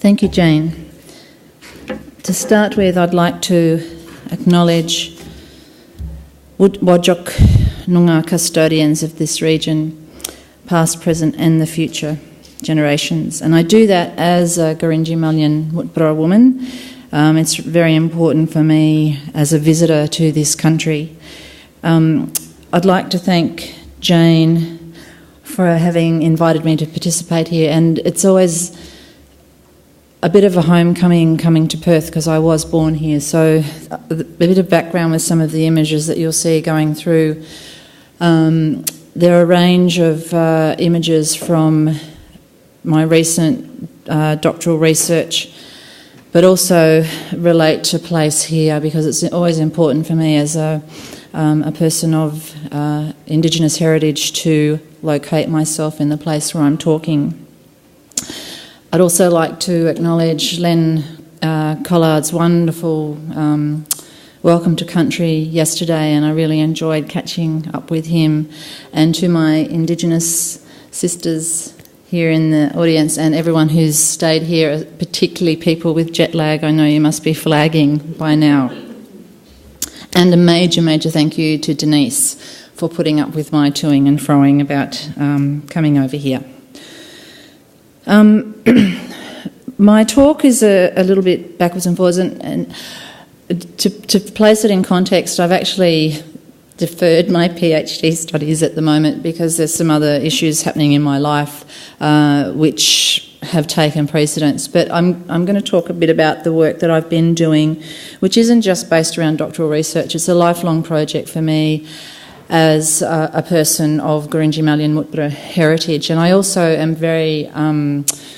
Thank you, Jane. To start with, I'd like to acknowledge Wajok Noongar custodians of this region, past, present and the future generations. And I do that as a Gurindji Malyan Mutbara woman. It's very important for me as a visitor to this country. I'd like to thank Jane for having invited me to participate here, and it's always a bit of a homecoming coming to Perth because I was born here. So a bit of background with some of the images that you'll see going through. There are a range of images from my recent doctoral research, but also relate to place here because it's always important for me as a person of Indigenous heritage to locate myself in the place where I'm talking. I'd also like to acknowledge Len Collard's wonderful welcome to country yesterday, and I really enjoyed catching up with him, and to my Indigenous sisters here in the audience and everyone who's stayed here, particularly people with jet lag. I know you must be flagging by now. And a major, major thank you to Denise for putting up with my toing and froing about coming over here. My talk is a little bit backwards and forwards, and to place it in context, I've actually deferred my PhD studies at the moment because there's some other issues happening in my life which have taken precedence. But I'm going to talk a bit about the work that I've been doing, which isn't just based around doctoral research. It's a lifelong project for me as a person of Gurindji Malyan Mutbara heritage. And I also am very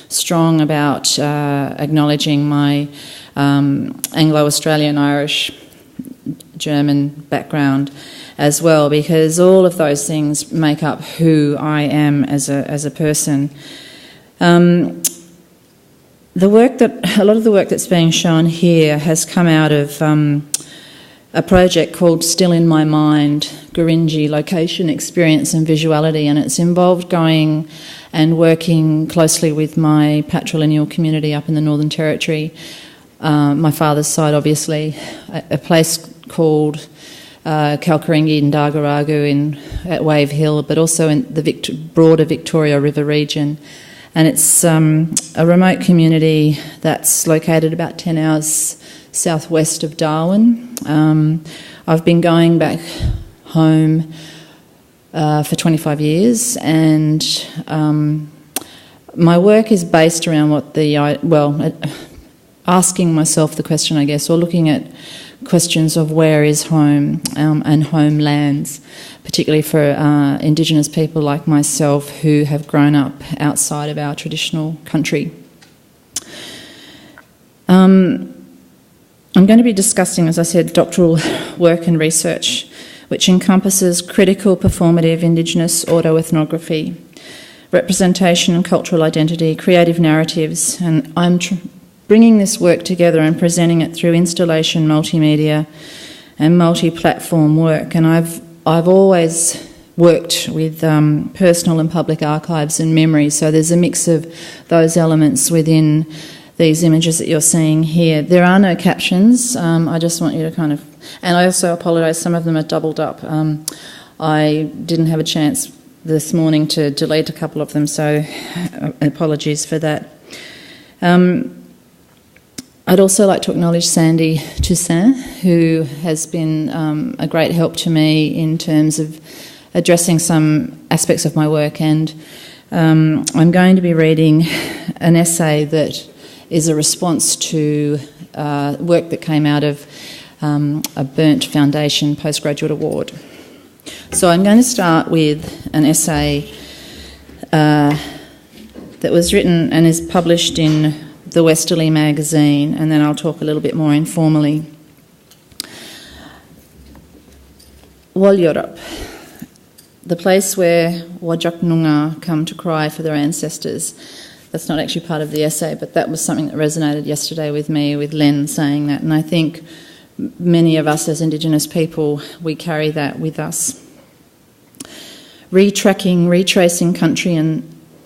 strong about acknowledging my Anglo-Australian, Irish, German background as well, because all of those things make up who I am as a person. A lot of the work that's being shown here has come out of a project called Still in My Mind, Gurindji Location, Experience and Visuality, and it's involved going and working closely with my patrilineal community up in the Northern Territory, my father's side obviously, a place called Kalkaringi and Dargaragu at Wave Hill, but also in the broader Victoria River region. And it's a remote community that's located about 10 hours southwest of Darwin. I've been going back home for 25 years, and my work is based around asking myself the question, I guess, or looking at questions of where is home and homelands, particularly for Indigenous people like myself who have grown up outside of our traditional country. I'm going to be discussing, as I said, doctoral work and research, which encompasses critical performative Indigenous autoethnography, representation and cultural identity, creative narratives, and I'm bringing this work together and presenting it through installation, multimedia and multi-platform work. And I've always worked with personal and public archives and memory, so there's a mix of those elements within these images that you're seeing here. There are no captions. I just want you to kind of... And I also apologise, some of them are doubled up. I didn't have a chance this morning to delete a couple of them, so apologies for that. I'd also like to acknowledge Sandy Toussaint, who has been a great help to me in terms of addressing some aspects of my work, and I'm going to be reading an essay that is a response to work that came out of a Burnt Foundation postgraduate award. So I'm going to start with an essay that was written and is published in the Westerly magazine, and then I'll talk a little bit more informally. Walyorup, the place where Wajak Noongar come to cry for their ancestors. That's not actually part of the essay, but that was something that resonated yesterday with me, with Len saying that, and I think many of us as Indigenous people, we carry that with us. Retracing country and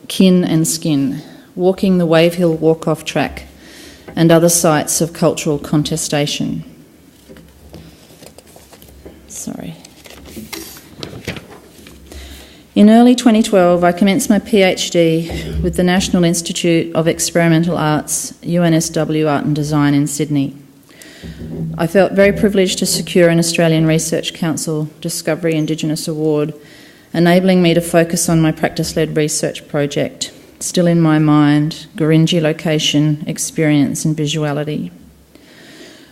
kin and skin, walking the Wave Hill walk-off track and other sites of cultural contestation. In early 2012, I commenced my PhD with the National Institute of Experimental Arts, UNSW Art and Design in Sydney. I felt very privileged to secure an Australian Research Council Discovery Indigenous Award, enabling me to focus on my practice-led research project, still in my mind, Gurindji location, experience and visuality.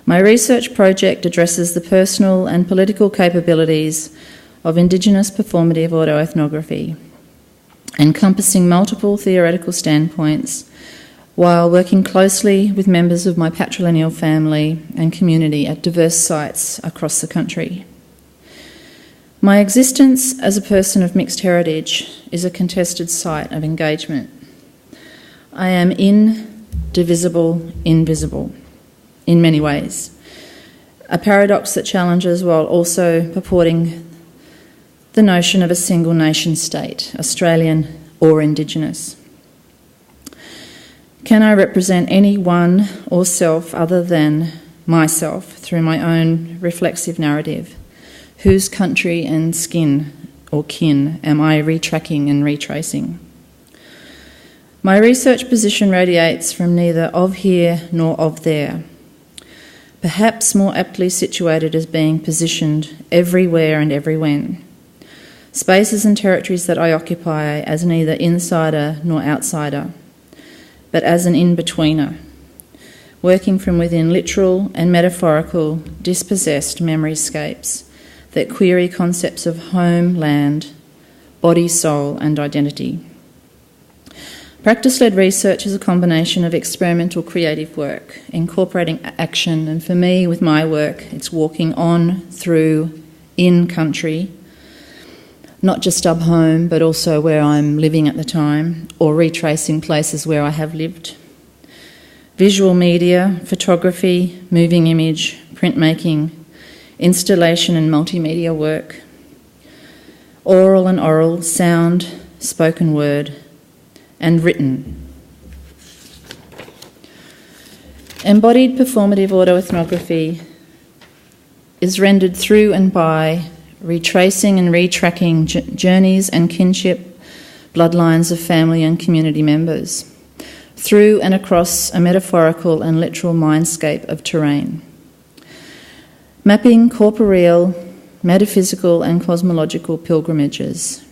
My research project addresses the personal and political capabilities of Indigenous performative autoethnography, encompassing multiple theoretical standpoints while working closely with members of my patrilineal family and community at diverse sites across the country. My existence as a person of mixed heritage is a contested site of engagement. I am indivisible, invisible, in many ways, a paradox that challenges while also purporting the notion of a single nation state, Australian or Indigenous. Can I represent any one or self other than myself through my own reflexive narrative? Whose country and skin or kin am I retracking and retracing? My research position radiates from neither of here nor of there, perhaps more aptly situated as being positioned everywhere and everywhen. Spaces and territories that I occupy as neither insider nor outsider, but as an in-betweener, working from within literal and metaphorical dispossessed memoryscapes that query concepts of home, land, body, soul and identity. Practice-led research is a combination of experimental creative work, incorporating action, and for me, with my work, it's walking on, through, in country, not just up home, but also where I'm living at the time, or retracing places where I have lived. Visual media, photography, moving image, printmaking, installation and multimedia work, oral and oral, sound, spoken word, and written. Embodied performative autoethnography is rendered through and by retracing and retracking journeys and kinship bloodlines of family and community members, through and across a metaphorical and literal mindscape of terrain. Mapping corporeal, metaphysical and cosmological pilgrimages,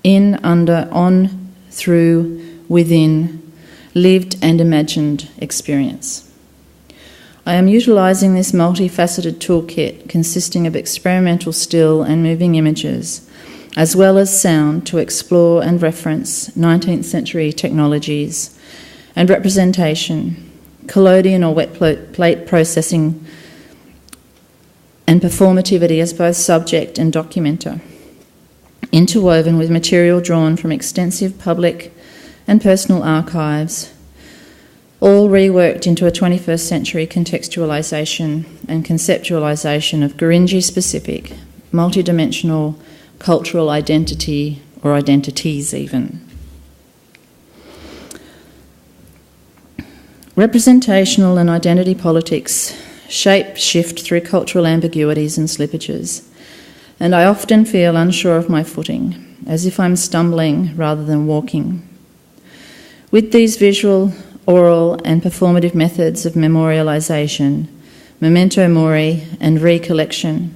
in, under, on, through, within, lived and imagined experience. I am utilising this multifaceted toolkit consisting of experimental still and moving images, as well as sound, to explore and reference 19th century technologies and representation, collodion or wet plate processing, and performativity as both subject and documenter, interwoven with material drawn from extensive public and personal archives, all reworked into a 21st century contextualisation and conceptualisation of Gurindji-specific, multidimensional cultural identity, or identities even. Representational and identity politics shape shift through cultural ambiguities and slippages, and I often feel unsure of my footing, as if I'm stumbling rather than walking. With these visual, oral and performative methods of memorialisation, memento mori and recollection,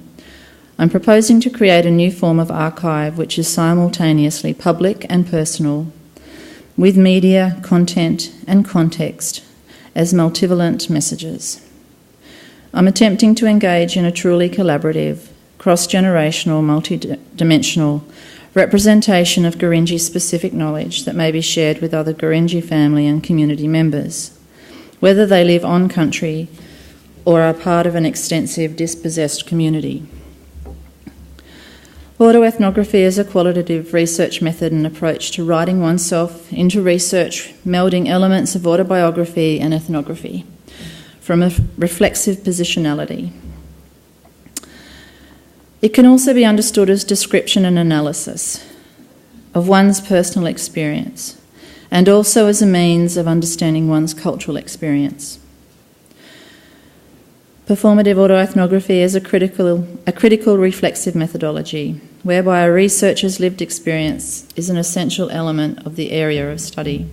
I'm proposing to create a new form of archive which is simultaneously public and personal, with media, content and context as multivalent messages. I'm attempting to engage in a truly collaborative, cross-generational, multi-dimensional representation of Gurindji-specific knowledge that may be shared with other Gurindji family and community members, whether they live on country or are part of an extensive dispossessed community. Autoethnography is a qualitative research method and approach to writing oneself into research, melding elements of autobiography and ethnography from a reflexive positionality. It can also be understood as description and analysis of one's personal experience, and also as a means of understanding one's cultural experience. Performative autoethnography is a critical reflexive methodology, whereby a researcher's lived experience is an essential element of the area of study.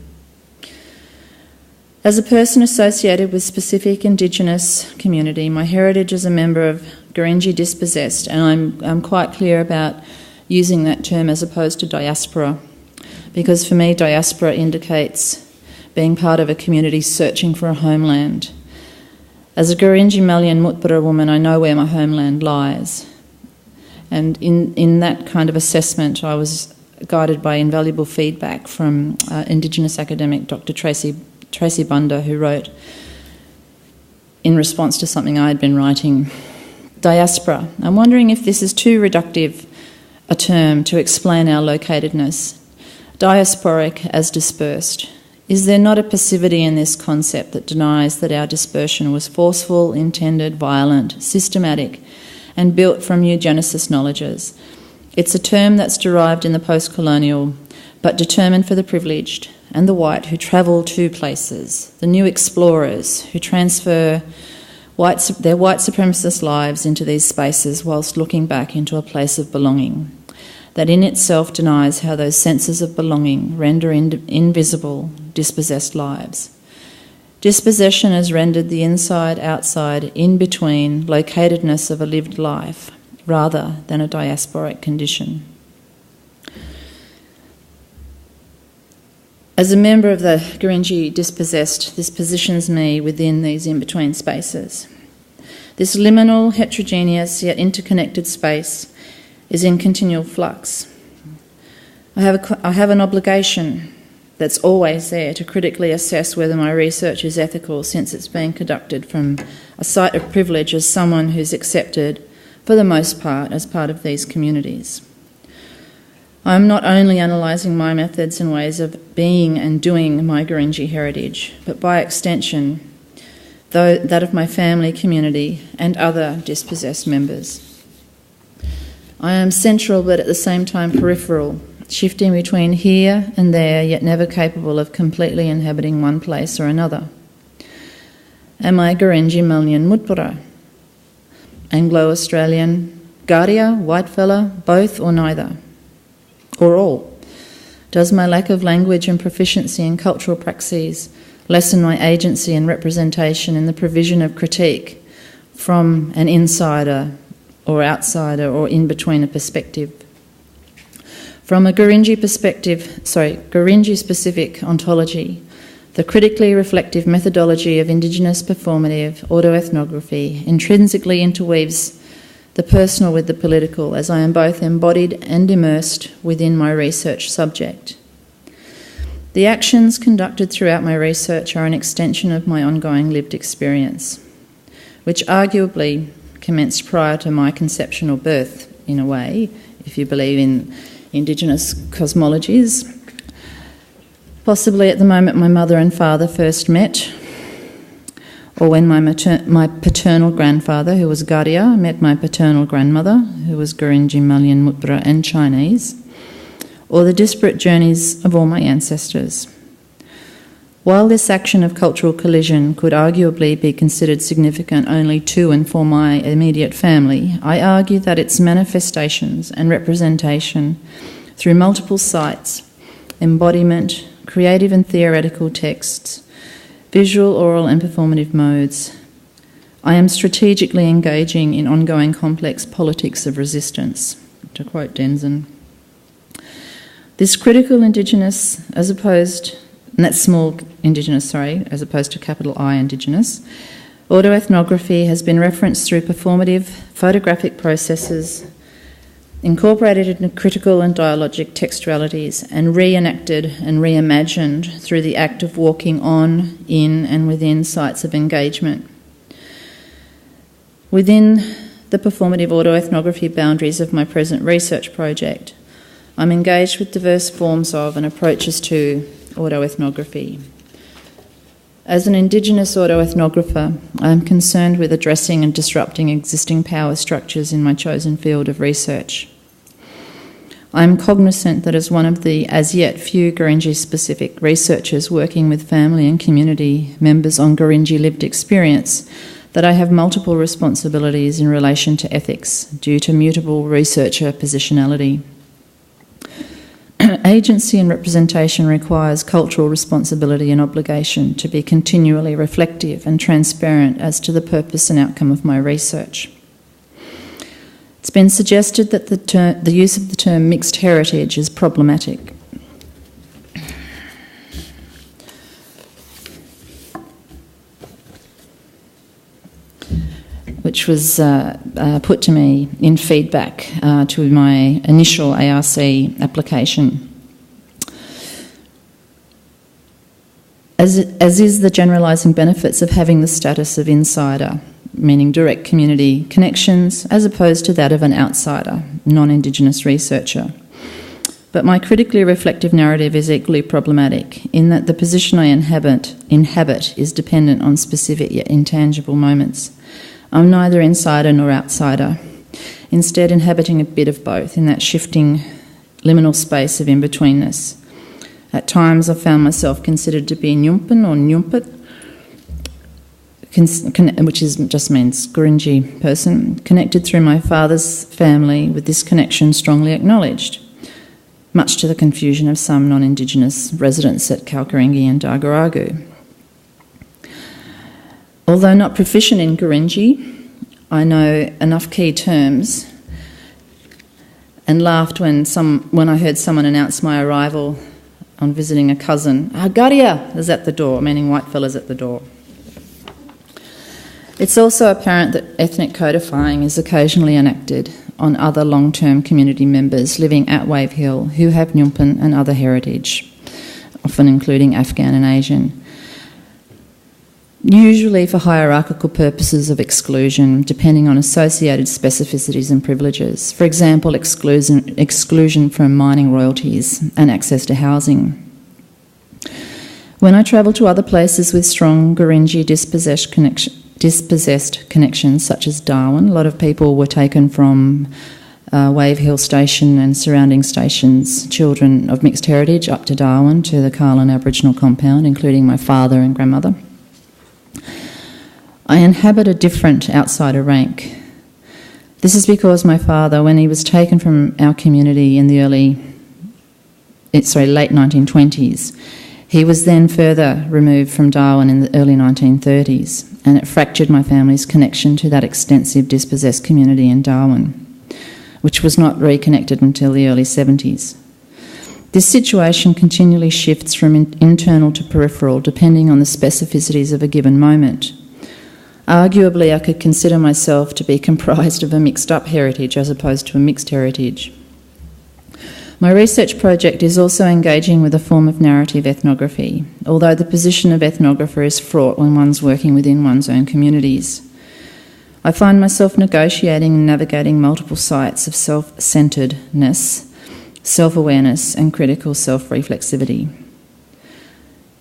As a person associated with specific Indigenous community, my heritage as a member of Gurindji dispossessed, and I'm quite clear about using that term as opposed to diaspora, because for me diaspora indicates being part of a community searching for a homeland. As a Gurindji Malian Mutbara woman, I know where my homeland lies. And in that kind of assessment, I was guided by invaluable feedback from Indigenous academic Dr. Tracy Bunda, who wrote, in response to something I had been writing, diaspora. I'm wondering if this is too reductive a term to explain our locatedness. Diasporic as dispersed. Is there not a passivity in this concept that denies that our dispersion was forceful, intended, violent, systematic, and built from eugenesis knowledges? It's a term that's derived in the post-colonial, but determined for the privileged and the white who travel to places, the new explorers who transfer their white supremacist lives into these spaces whilst looking back into a place of belonging, that in itself denies how those senses of belonging render invisible dispossessed lives. Dispossession has rendered the inside-outside, in-between locatedness of a lived life rather than a diasporic condition. As a member of the Gurindji dispossessed, this positions me within these in-between spaces. This liminal, heterogeneous yet interconnected space is in continual flux. I have an obligation that's always there to critically assess whether my research is ethical, since it's being conducted from a site of privilege as someone who's accepted, for the most part, as part of these communities. I'm not only analysing my methods and ways of being and doing my Gurindji heritage, but by extension, that of my family, community, and other dispossessed members. I am central but at the same time peripheral, shifting between here and there, yet never capable of completely inhabiting one place or another. Am I Gurindji Malian Mutbara? Anglo-Australian, Garia, white fella, both or neither? Or all? Does my lack of language and proficiency in cultural praxis lessen my agency and representation in the provision of critique from an insider or outsider or in between a perspective? From a Gurindji specific ontology, the critically reflective methodology of Indigenous performative autoethnography intrinsically interweaves the personal with the political, as I am both embodied and immersed within my research subject. The actions conducted throughout my research are an extension of my ongoing lived experience, which arguably commenced prior to my conceptional birth, in a way, if you believe in Indigenous cosmologies. Possibly at the moment my mother and father first met, or when my paternal grandfather, who was Garia, met my paternal grandmother, who was Gurindji, Malian, Mutbara and Chinese, or the disparate journeys of all my ancestors. While this action of cultural collision could arguably be considered significant only to and for my immediate family, I argue that its manifestations and representation through multiple sites, embodiment, creative and theoretical texts, visual, oral and performative modes, I am strategically engaging in ongoing complex politics of resistance, to quote Denzin. This critical Indigenous, as opposed to capital I Indigenous, autoethnography has been referenced through performative photographic processes, incorporated into critical and dialogic textualities, and reenacted and reimagined through the act of walking on, in and within sites of engagement. Within the performative autoethnography boundaries of my present research project, I'm engaged with diverse forms of and approaches to autoethnography. As an Indigenous autoethnographer, I am concerned with addressing and disrupting existing power structures in my chosen field of research. I am cognizant that as one of the as yet few Gurindji-specific researchers working with family and community members on Gurindji lived experience, that I have multiple responsibilities in relation to ethics due to mutable researcher positionality. Agency and representation requires cultural responsibility and obligation to be continually reflective and transparent as to the purpose and outcome of my research. It's been suggested that the use of the term mixed heritage is problematic. Which was put to me in feedback to my initial ARC application. As is the generalising benefits of having the status of insider, meaning direct community connections, as opposed to that of an outsider, non-Indigenous researcher. But my critically reflective narrative is equally problematic in that the position I inhabit is dependent on specific yet intangible moments. I'm neither insider nor outsider, instead inhabiting a bit of both in that shifting liminal space of in-betweenness. At times I've found myself considered to be Nyumpan or Nyumpit, which just means Gurindji person, connected through my father's family, with this connection strongly acknowledged, much to the confusion of some non-Indigenous residents at Kalkaringi and Dagaragu. Although not proficient in Gurindji, I know enough key terms and laughed when I heard someone announce my arrival on visiting a cousin. Agaria is at the door, meaning white fella's at the door. It's also apparent that ethnic codifying is occasionally enacted on other long-term community members living at Wave Hill who have Nyumpan and other heritage, often including Afghan and Asian. Usually for hierarchical purposes of exclusion, depending on associated specificities and privileges. For example, exclusion from mining royalties and access to housing. When I travel to other places with strong Gurindji dispossessed connections, such as Darwin, a lot of people were taken from Wave Hill Station and surrounding stations, children of mixed heritage, up to Darwin, to the Carlin Aboriginal compound, including my father and grandmother. I inhabit a different outsider rank. This is because my father, when he was taken from our community in the late 1920s, he was then further removed from Darwin in the early 1930s, and it fractured my family's connection to that extensive dispossessed community in Darwin, which was not reconnected until the early 70s. This situation continually shifts from internal to peripheral, depending on the specificities of a given moment. Arguably, I could consider myself to be comprised of a mixed-up heritage as opposed to a mixed heritage. My research project is also engaging with a form of narrative ethnography, although the position of ethnographer is fraught when one's working within one's own communities. I find myself negotiating and navigating multiple sites of self-centeredness, self-awareness and critical self-reflexivity.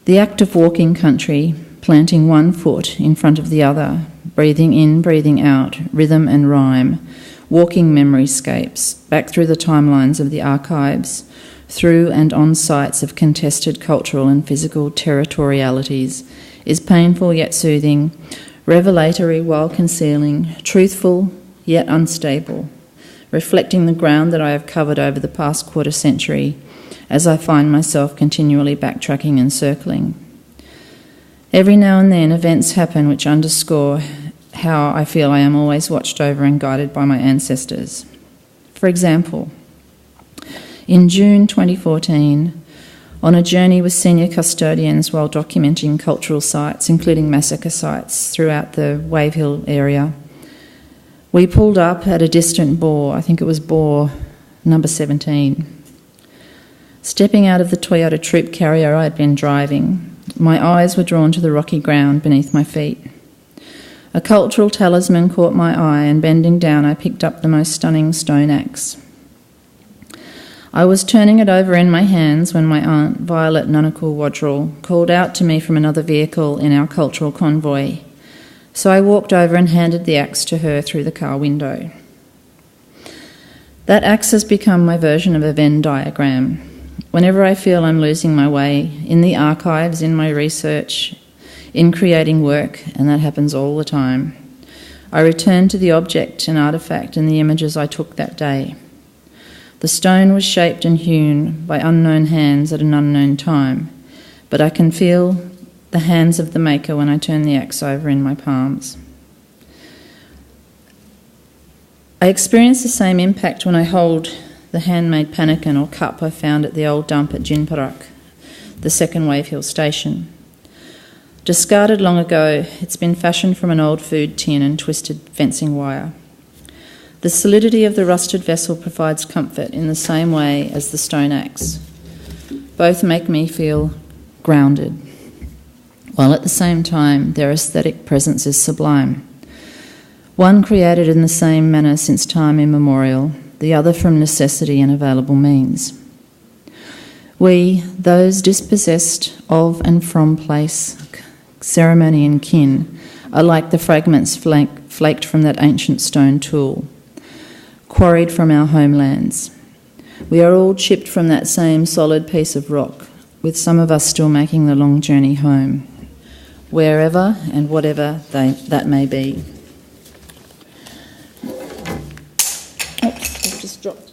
The act of walking country, planting one foot in front of the other, breathing in, breathing out, rhythm and rhyme, walking memoryscapes, back through the timelines of the archives, through and on sites of contested cultural and physical territorialities, is painful yet soothing, revelatory while concealing, truthful yet unstable, reflecting the ground that I have covered over the past quarter century as I find myself continually backtracking and circling. Every now and then events happen which underscore how I feel I am always watched over and guided by my ancestors. For example, in June 2014, on a journey with senior custodians while documenting cultural sites, including massacre sites throughout the Wave Hill area, we pulled up at a distant bore, I think it was bore number 17. Stepping out of the Toyota troop carrier I had been driving, my eyes were drawn to the rocky ground beneath my feet. A cultural talisman caught my eye, and bending down I picked up the most stunning stone axe. I was turning it over in my hands when my aunt, Violet Nunnaku Wadrell, called out to me from another vehicle in our cultural convoy, so I walked over and handed the axe to her through the car window. That axe has become my version of a Venn diagram. Whenever I feel I'm losing my way, in the archives, in my research, in creating work, and that happens all the time, I return to the object and artefact and the images I took that day. The stone was shaped and hewn by unknown hands at an unknown time, but I can feel the hands of the maker when I turn the axe over in my palms. I experience the same impact when I hold the handmade pannikin or cup I found at the old dump at Jinparak, the second Wave Hill station. Discarded long ago, it's been fashioned from an old food tin and twisted fencing wire. The solidity of the rusted vessel provides comfort in the same way as the stone axe. Both make me feel grounded, while at the same time their aesthetic presence is sublime. One created in the same manner since time immemorial, the other from necessity and available means. We, those dispossessed of and from place, ceremony and kin, are like the fragments flaked from that ancient stone tool, quarried from our homelands. We are all chipped from that same solid piece of rock, with some of us still making the long journey home, wherever and whatever that may be. I've just dropped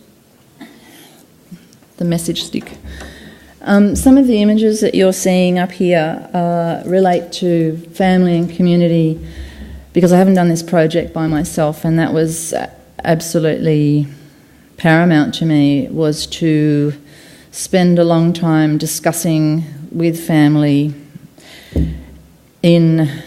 the message stick. Some of the images that you're seeing up here relate to family and community, because I haven't done this project by myself, and that was absolutely paramount to me, was to spend a long time discussing with family in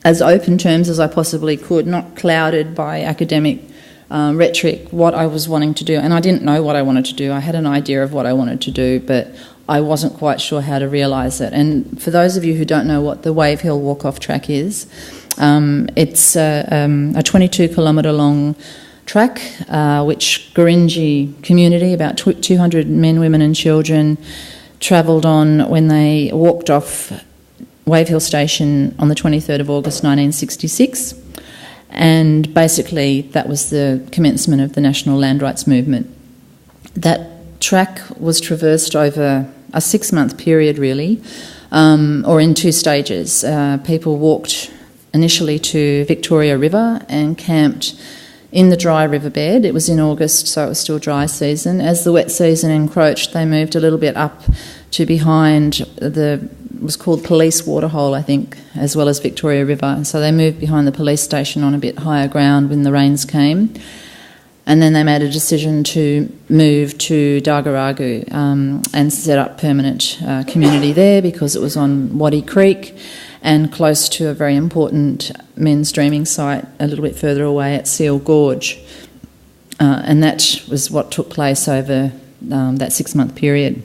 as open terms as I possibly could, not clouded by academic rhetoric, what I was wanting to do. And I didn't know what I wanted to do. I had an idea of what I wanted to do, but I wasn't quite sure how to realise it. And for those of you who don't know what the Wave Hill walk-off track is, it's a 22-kilometre long track which Gurindji community, about 200 men, women and children, travelled on when they walked off Wave Hill Station on the 23rd of August 1966. And basically that was the commencement of the National Land Rights Movement. That track was traversed over a 6-month period really, or in 2 stages. People walked initially to Victoria River and camped in the dry riverbed. It was in August, so it was still dry season. As the wet season encroached, they moved a little bit up to behind it was called Police Waterhole, I think, as well as Victoria River. So they moved behind the police station on a bit higher ground when the rains came. And then they made a decision to move to Dargaragu and set up permanent community there, because it was on Waddy Creek and close to a very important men's dreaming site a little bit further away at Seal Gorge. And that was what took place over that 6-month period.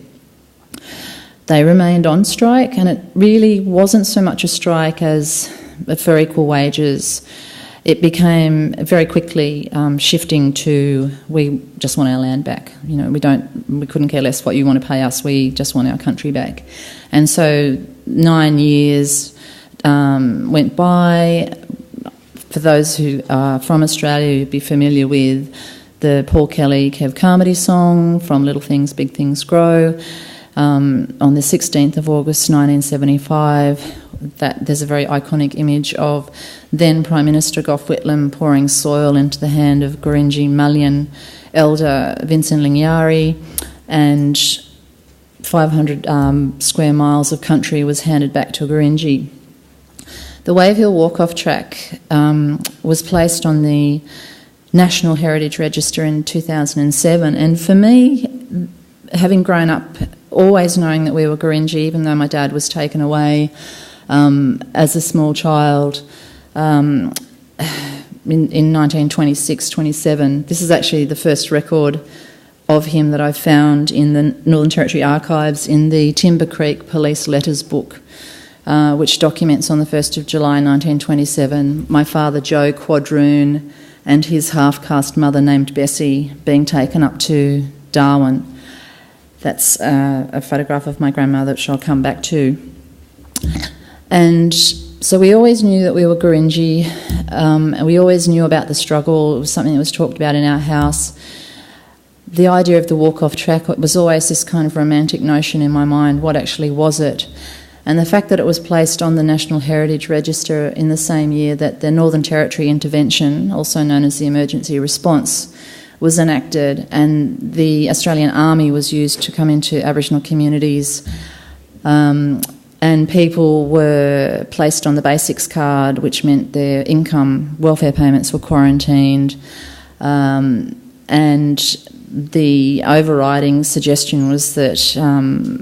They remained on strike, and it really wasn't so much a strike as for equal wages. It became very quickly shifting to, we just want our land back. You know, we couldn't care less what you want to pay us. We just want our country back. And so 9 years went by. For those who are from Australia, you'd be familiar with the Paul Kelly Kev Carmody song, From Little Things Big Things Grow. On the 16th of August 1975, that there's a very iconic image of then Prime Minister Gough Whitlam pouring soil into the hand of Gurindji Mulyan elder Vincent Lingyari, and 500 square miles of country was handed back to Gurindji. The Wave Hill walk-off track was placed on the National Heritage Register in 2007, and for me, having grown up always knowing that we were Gurindji, even though my dad was taken away as a small child in 1926-27. This is actually the first record of him that I've found in the Northern Territory archives in the Timber Creek Police Letters book, which documents on the 1st of July 1927 my father Joe Quadroon and his half-caste mother named Bessie being taken up to Darwin. That's a photograph of my grandmother, which I'll come back to. And so we always knew that we were Gurindji, and we always knew about the struggle. It was something that was talked about in our house. the idea of the walk-off track was always this kind of romantic notion in my mind. What actually was it? And the fact that it was placed on the National Heritage Register in the same year that the Northern Territory Intervention, also known as the Emergency Response, was enacted, and the Australian Army was used to come into Aboriginal communities, and people were placed on the basics card, which meant their income, welfare payments were quarantined, and the overriding suggestion was that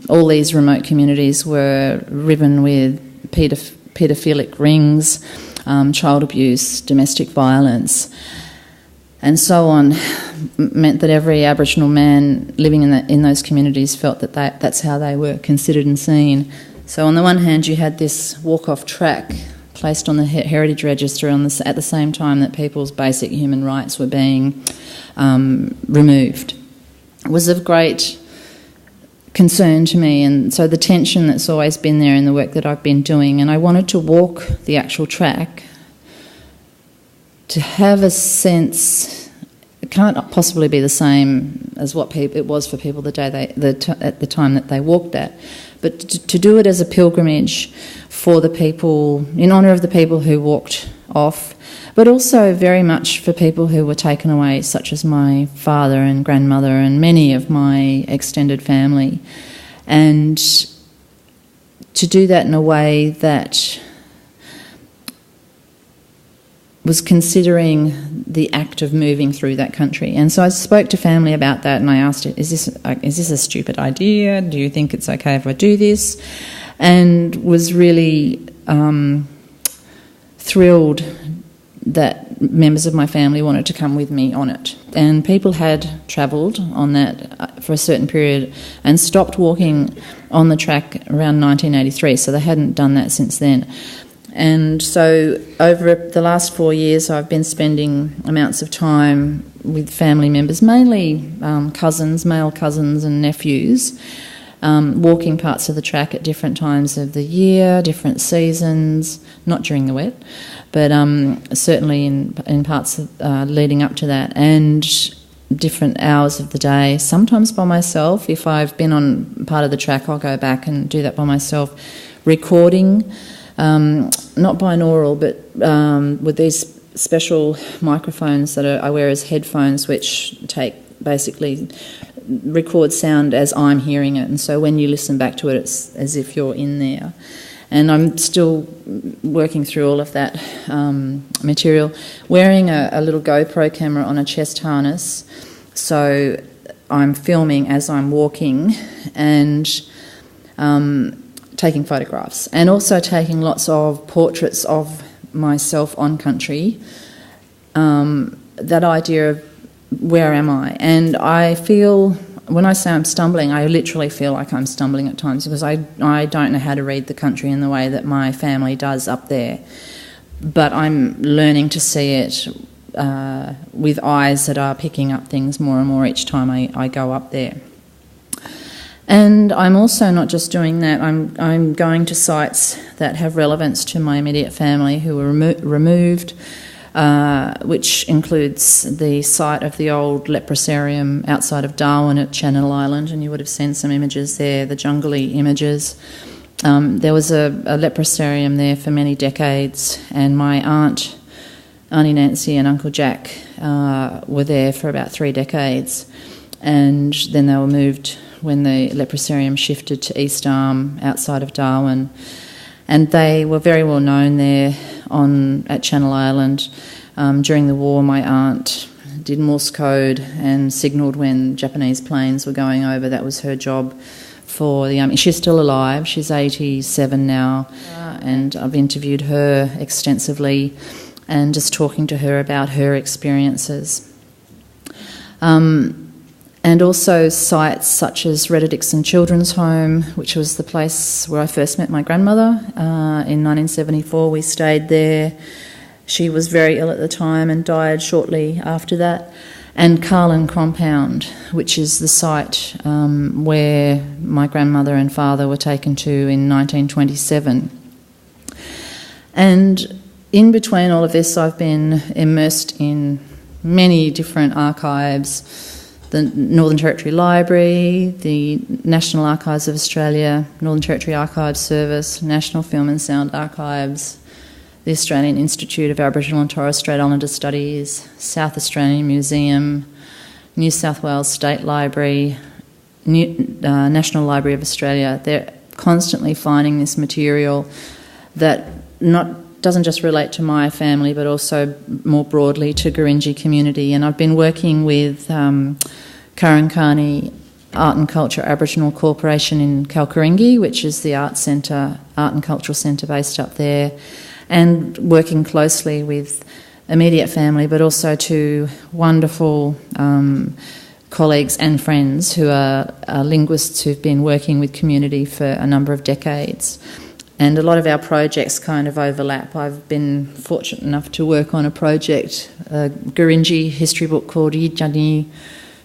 all these remote communities were riven with paedophilic rings, child abuse, domestic violence, and so on, meant that every Aboriginal man living in those communities felt that that's how they were considered and seen. So on the one hand, you had this walk-off track placed on the Heritage Register at the same time that people's basic human rights were being removed. It was of great concern to me, and so the tension that's always been there in the work that I've been doing, and I wanted to walk the actual track to have a sense. It can't possibly be the same as what it was for people at the time that they walked that, but to do it as a pilgrimage for the people, in honour of the people who walked off, but also very much for people who were taken away, such as my father and grandmother and many of my extended family, and to do that in a way that was considering the act of moving through that country. And so I spoke to family about that, and I asked, is this a stupid idea? Do you think it's okay if I do this? And was really thrilled that members of my family wanted to come with me on it. And people had travelled on that for a certain period and stopped walking on the track around 1983, so they hadn't done that since then. And so over the last 4 years I've been spending amounts of time with family members, mainly cousins, male cousins and nephews, walking parts of the track at different times of the year, different seasons, not during the wet, but certainly in parts leading up to that, and different hours of the day, sometimes by myself. If I've been on part of the track, I'll go back and do that by myself, recording, not binaural, but with these special microphones that I wear as headphones, which basically record sound as I'm hearing it, and so when you listen back to it, it's as if you're in there. And I'm still working through all of that material, wearing a little GoPro camera on a chest harness, so I'm filming as I'm walking and taking photographs, and also taking lots of portraits of myself on country, that idea of where am I? And I feel, when I say I'm stumbling, I literally feel like I'm stumbling at times, because I don't know how to read the country in the way that my family does up there. But I'm learning to see it with eyes that are picking up things more and more each time I go up there. And I'm also not just doing that, I'm going to sites that have relevance to my immediate family who were removed, which includes the site of the old leprosarium outside of Darwin at Channel Island, and you would have seen some images there, the jungly images. There was a leprosarium there for many decades, and my Auntie Nancy and Uncle Jack were there for about 3 decades, and then they were moved when the leprosarium shifted to East Arm outside of Darwin. And they were very well known there at Channel Island. During the war, my aunt did Morse code and signalled when Japanese planes were going over. That was her job for the army. She's still alive. She's 87 now, and I've interviewed her extensively and just talking to her about her experiences. And also sites such as Retta Dixon Children's Home, which was the place where I first met my grandmother. In 1974 we stayed there. She was very ill at the time and died shortly after that. And Carlin Compound, which is the site where my grandmother and father were taken to in 1927. And in between all of this, I've been immersed in many different archives, the Northern Territory Library, the National Archives of Australia, Northern Territory Archives Service, National Film and Sound Archives, the Australian Institute of Aboriginal and Torres Strait Islander Studies, South Australian Museum, New South Wales State Library, National Library of Australia. They're constantly finding this material that doesn't just relate to my family but also more broadly to Gurindji community. And I've been working with Karankarni Art and Culture Aboriginal Corporation in Kalkaringi, which is the art and cultural centre based up there, and working closely with immediate family but also to wonderful colleagues and friends who are linguists who've been working with community for a number of decades. And a lot of our projects kind of overlap. I've been fortunate enough to work on a project, a Gurindji history book called Yidjani,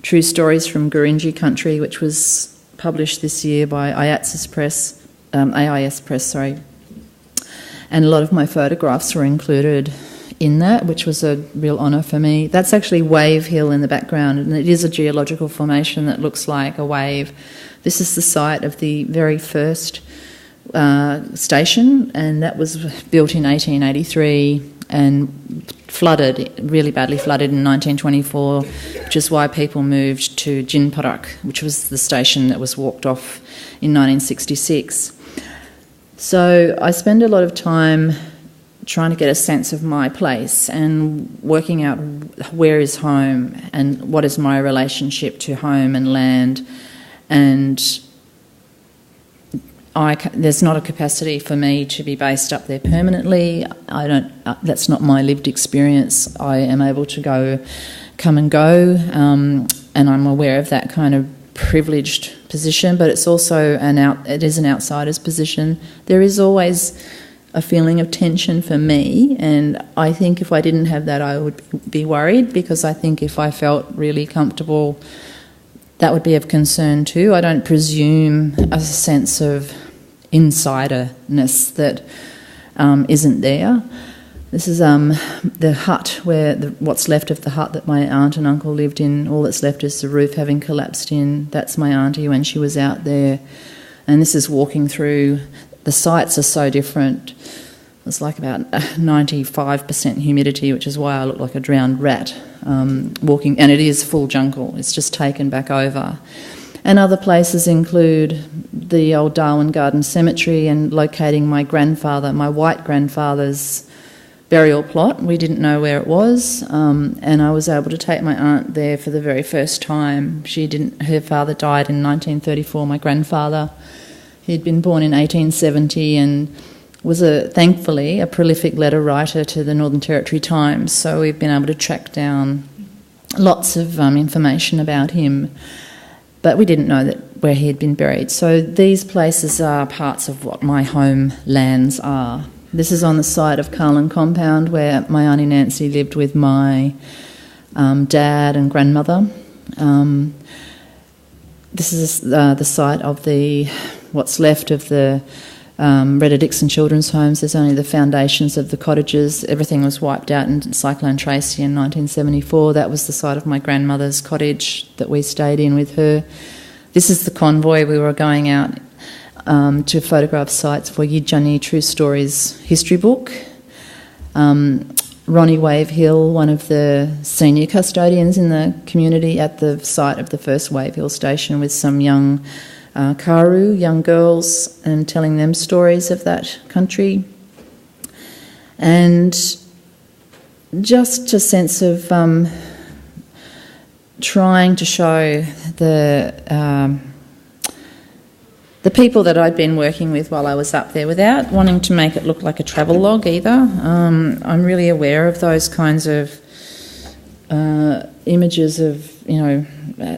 True Stories from Gurindji Country, which was published this year by AIS Press. And a lot of my photographs were included in that, which was a real honour for me. That's actually Wave Hill in the background, and it is a geological formation that looks like a wave. This is the site of the very first station, and that was built in 1883 and really badly flooded in 1924, which is why people moved to Jinparak, which was the station that was walked off in 1966. So I spend a lot of time trying to get a sense of my place and working out where is home and what is my relationship to home and land. And there's not a capacity for me to be based up there permanently. That's not my lived experience. I am able to come and go, and I'm aware of that kind of privileged position, but it's also it is an outsider's position. There is always a feeling of tension for me, and I think if I didn't have that I would be worried, because I think if I felt really comfortable that would be of concern too. I don't presume a sense of insiderness that isn't there. This is the hut what's left of the hut that my aunt and uncle lived in. All that's left is the roof having collapsed in. That's my auntie when she was out there. And this is walking through. The sites are so different. It's like about 95% humidity, which is why I look like a drowned rat walking. And it is full jungle. It's just taken back over. And other places include the old Darwin Garden Cemetery and locating my white grandfather's burial plot. We didn't know where it was, and I was able to take my aunt there for the very first time. Her father died in 1934, my grandfather. He'd been born in 1870 and was thankfully a prolific letter writer to the Northern Territory Times, so we've been able to track down lots of information about him. But we didn't know where he had been buried. So these places are parts of what my homelands are. This is on the site of Carlin Compound, where my Auntie Nancy lived with my dad and grandmother. This is the site of what's left of the Retta Dixon Children's Homes. There's only the foundations of the cottages. Everything was wiped out in Cyclone Tracy in 1974. That was the site of my grandmother's cottage that we stayed in with her. This is the convoy. We were going out to photograph sites for Yidjani True Stories history book. Ronnie Wave Hill, one of the senior custodians in the community, at the site of the first Wave Hill station with some young young girls, and telling them stories of that country. And just a sense of trying to show the people that I'd been working with while I was up there, without wanting to make it look like a travel log either. I'm really aware of those kinds of images of,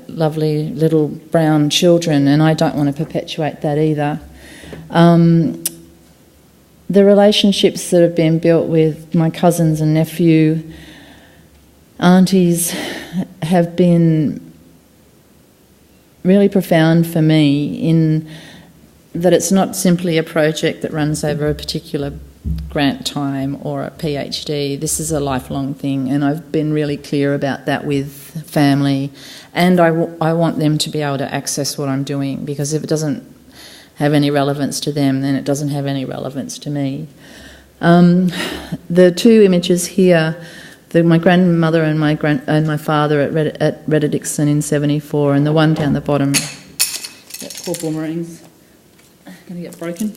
lovely little brown children, and I don't want to perpetuate that either. The relationships that have been built with my cousins and nephew, aunties, have been really profound for me, in that it's not simply a project that runs over a particular grant time or a PhD. This is a lifelong thing, and I've been really clear about that with family, and I want them to be able to access what I'm doing, because if it doesn't have any relevance to them, then it doesn't have any relevance to me. The two images here, my grandmother and my father at Reddickson in 74, and the one down the bottom, that poor boomerang's going to get broken,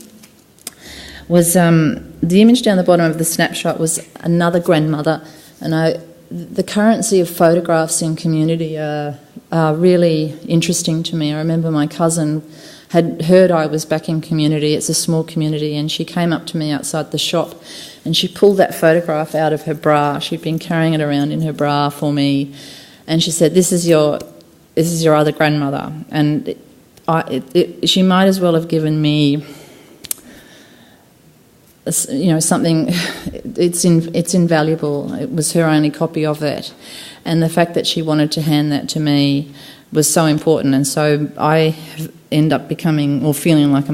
was the image down the bottom of the snapshot was another grandmother. And the currency of photographs in community are really interesting to me. I remember my cousin had heard I was back in community. It's a small community, and she came up to me outside the shop and she pulled that photograph out of her bra. She'd been carrying it around in her bra for me, and she said, this is your other grandmother. And she might as well have given me, you know, something. It's invaluable. It was her only copy of it, and the fact that she wanted to hand that to me was so important. And so I end up becoming, or feeling like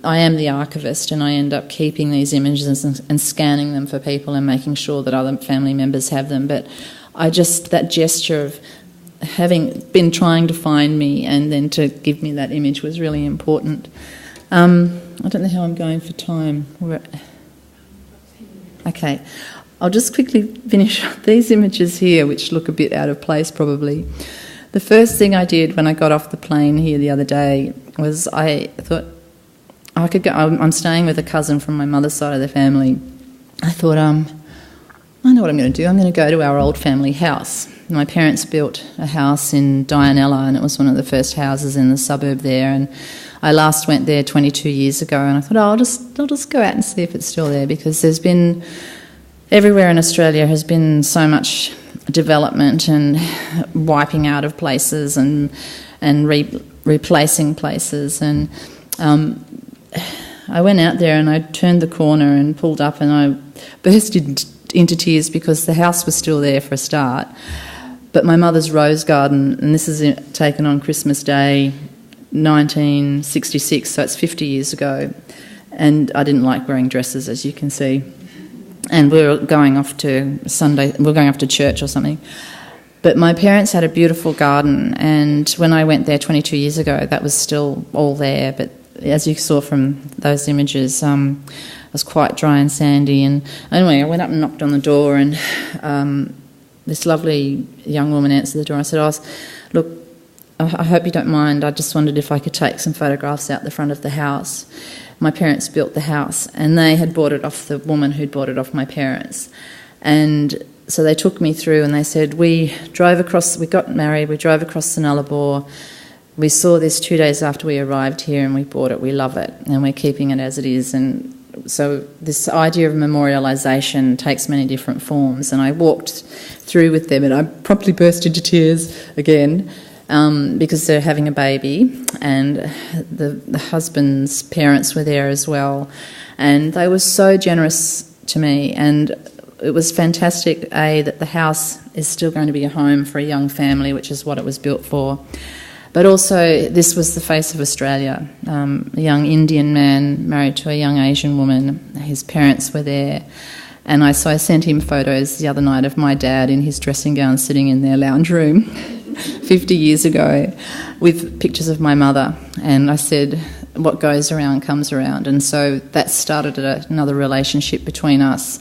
I am the archivist, and I end up keeping these images and scanning them for people and making sure that other family members have them. But that gesture of having been trying to find me and then to give me that image was really important. I don't know how I'm going for time. Okay, I'll just quickly finish these images here, which look a bit out of place probably. The first thing I did when I got off the plane here the other day was I thought I could go. I'm staying with a cousin from my mother's side of the family. I thought, I know what I'm going to do. I'm going to go to our old family house. My parents built a house in Dianella, and it was one of the first houses in the suburb there. And I last went there 22 years ago, and I thought, I'll just go out and see if it's still there, because there's been everywhere in Australia has been so much development and wiping out of places and replacing places. And I went out there and I turned the corner and pulled up, and I burst into tears because the house was still there for a start. But my mother's rose garden, and this is taken on Christmas Day 1966, so it's 50 years ago, and I didn't like wearing dresses, as you can see. And we were going off to church or something. But my parents had a beautiful garden, and when I went there 22 years ago, that was still all there. But as you saw from those images, it was quite dry and sandy. And anyway, I went up and knocked on the door, and this lovely young woman answered the door. I said, look, I hope you don't mind. I just wondered if I could take some photographs out the front of the house. My parents built the house, and they had bought it off the woman who'd bought it off my parents. And so they took me through, and they said, we got married, we drove across the Nullarbor, we saw this 2 days after we arrived here, and we bought it, we love it, and we're keeping it as it is. And so this idea of memorialisation takes many different forms, and I walked through with them, and I promptly burst into tears again, because they're having a baby, and the husband's parents were there as well, and they were so generous to me. And it was fantastic, that the house is still going to be a home for a young family, which is what it was built for. But also, this was the face of Australia. A young Indian man married to a young Asian woman. His parents were there. And so I sent him photos the other night of my dad in his dressing gown sitting in their lounge room 50 years ago, with pictures of my mother. And I said, what goes around comes around. And so that started another relationship between us.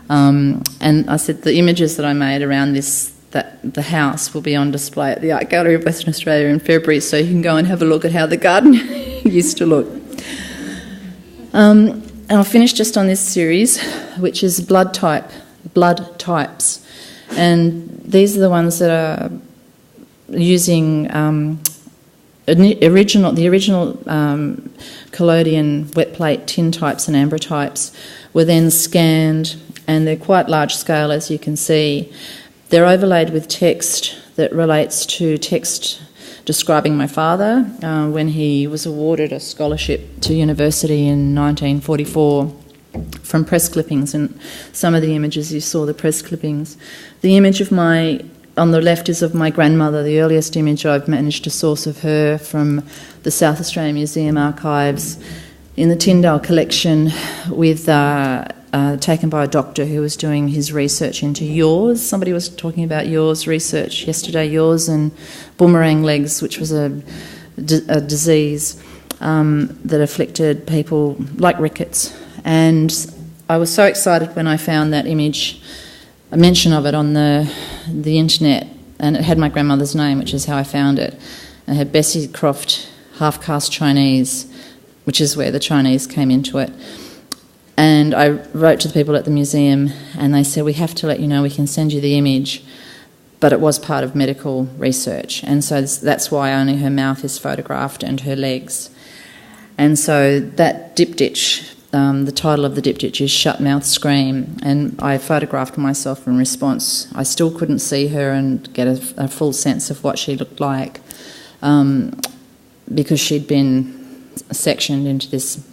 And I said the images that I made around the house will be on display at the Art Gallery of Western Australia in February, so you can go and have a look at how the garden used to look. And I'll finish just on this series, which is blood types. And these are the ones that are using the original collodion wet plate tin types and ambrotypes were then scanned, and they're quite large scale, as you can see. They're overlaid with text that relates to text describing my father when he was awarded a scholarship to university in 1944 from press clippings. And some of the images you saw, the press clippings. The image on the left is of my grandmother, the earliest image I've managed to source of her from the South Australian Museum archives. in the Tyndale collection with taken by a doctor who was doing his research into yaws. Somebody was talking about yaws research yesterday, yaws and boomerang legs, which was a disease that afflicted people like rickets. And I was so excited when I found that image, a mention of it on the internet, and it had my grandmother's name, which is how I found it. And it had Bessie Croft, half-caste Chinese, which is where the Chinese came into it. And I wrote to the people at the museum, and they said, we have to let you know, we can send you the image, but it was part of medical research. And so that's why only her mouth is photographed and her legs. And so that diptych, the title of the diptych is Shut Mouth Scream, and I photographed myself in response. I still couldn't see her and get a full sense of what she looked like because she'd been sectioned into this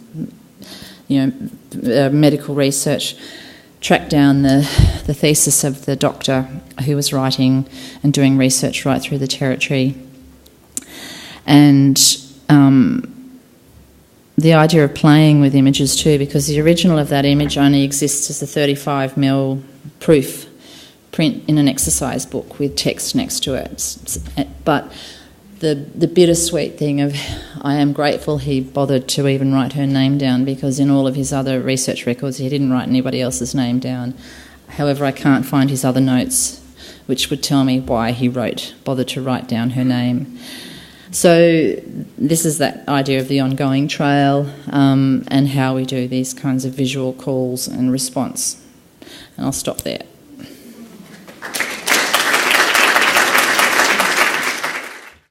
medical research, tracked down the thesis of the doctor who was writing and doing research right through the territory. And the idea of playing with images too, because the original of that image only exists as a 35mm proof print in an exercise book with text next to it. But the bittersweet thing of I am grateful he bothered to even write her name down, because in all of his other research records he didn't write anybody else's name down. However, I can't find his other notes which would tell me why he bothered to write down her name. So this is that idea of the ongoing trail and how we do these kinds of visual calls and response. And I'll stop there.